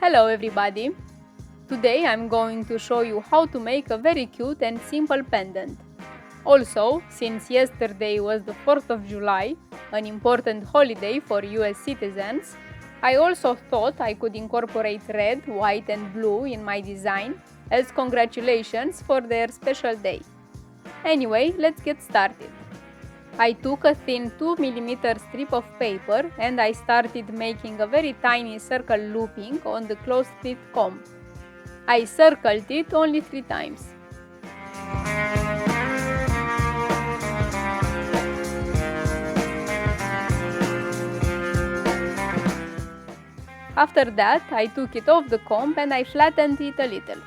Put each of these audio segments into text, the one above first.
Hello everybody! Today I'm going to show you how to make a very cute and simple pendant. Also, since yesterday was the 4th of July, an important holiday for US citizens, I also thought I could incorporate red, white and blue in my design as congratulations for their special day. Anyway, let's get started. I took a thin 2mm strip of paper and I started making a very tiny circle looping on the close-fit comb. I circled it only 3 times. After that, I took it off the comb and I flattened it a little.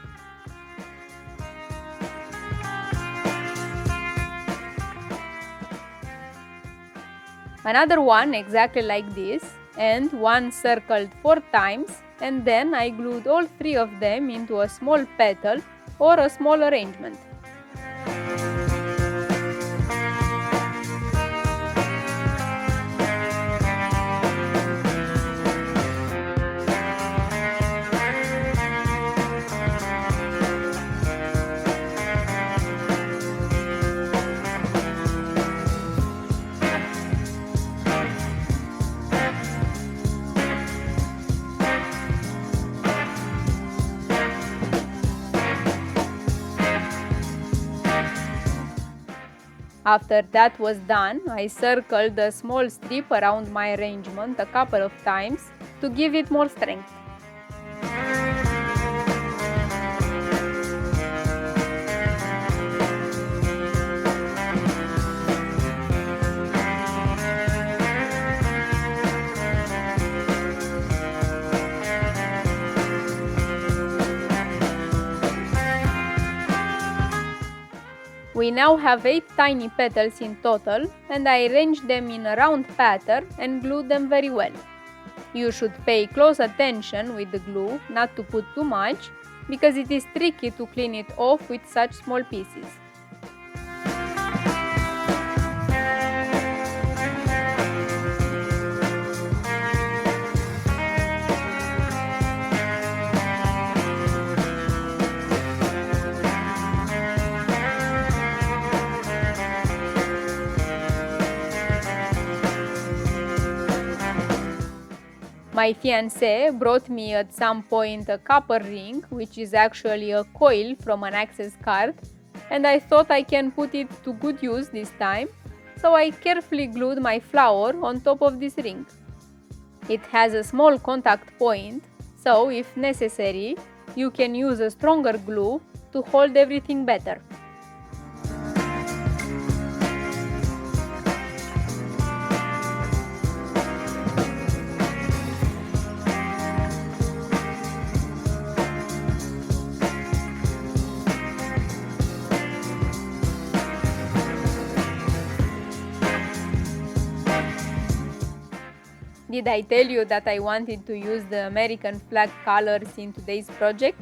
Another one exactly like this, and one circled 4 times, and then I glued all 3 of them into a small petal or a small arrangement. After that was done, I circled a small strip around my arrangement a couple of times to give it more strength. We now have 8 tiny petals in total, and I arranged them in a round pattern and glued them very well. You should pay close attention with the glue not to put too much, because it is tricky to clean it off with such small pieces. My fiance brought me at some point a copper ring, which is actually a coil from an access card, and I thought I can put it to good use this time, so I carefully glued my flower on top of this ring. It has a small contact point, so if necessary, you can use a stronger glue to hold everything better. Did I tell you that I wanted to use the American flag colors in today's project?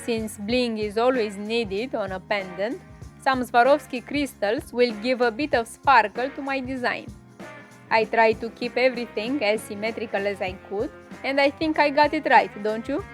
Since bling is always needed on a pendant, some Swarovski crystals will give a bit of sparkle to my design. I tried to keep everything as symmetrical as I could, and I think I got it right, don't you?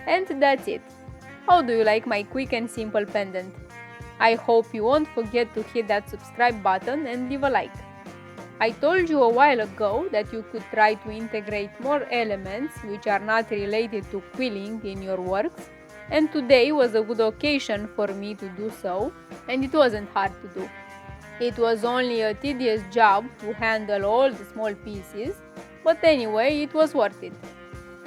And that's it. How do you like my quick and simple pendant? I hope you won't forget to hit that subscribe button and leave a like. I told you a while ago that you could try to integrate more elements which are not related to quilling in your works, and today was a good occasion for me to do so, and it wasn't hard to do. It was only a tedious job to handle all the small pieces, but anyway, it was worth it.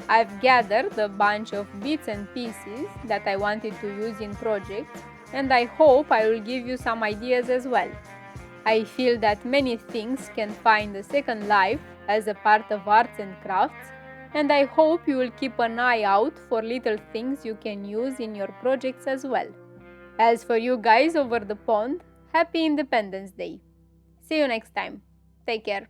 I've gathered a bunch of bits and pieces that I wanted to use in projects, and I hope I will give you some ideas as well. I feel that many things can find a second life as a part of arts and crafts, and I hope you will keep an eye out for little things you can use in your projects as well. As for you guys over the pond, happy Independence Day! See you next time. Take care.